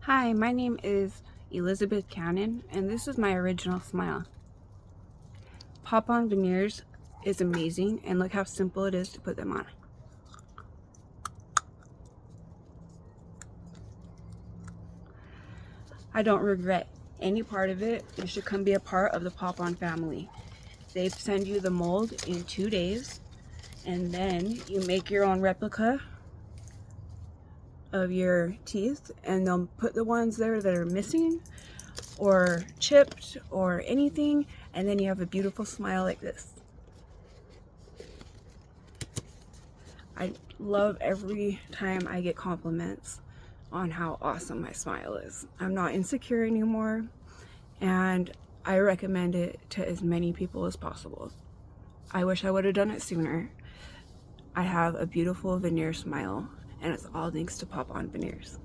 Hi, my name is Elizabeth Cannon, and this is my original smile. Pop-on veneers is amazing, and look how simple it is to put them on. I don't regret any part of it. You should come be a part of the Pop-on family. They send you the mold in 2 days, and then you make your own replica of your teeth, and they'll put the ones there that are missing or chipped or anything, and then you have a beautiful smile like this. I love every time I get compliments on how awesome my smile is. I'm not insecure anymore, and I recommend it to as many people as possible. I wish I would have done it sooner. I have a beautiful veneer smile, and it's all thanks to Pop-on Veneers.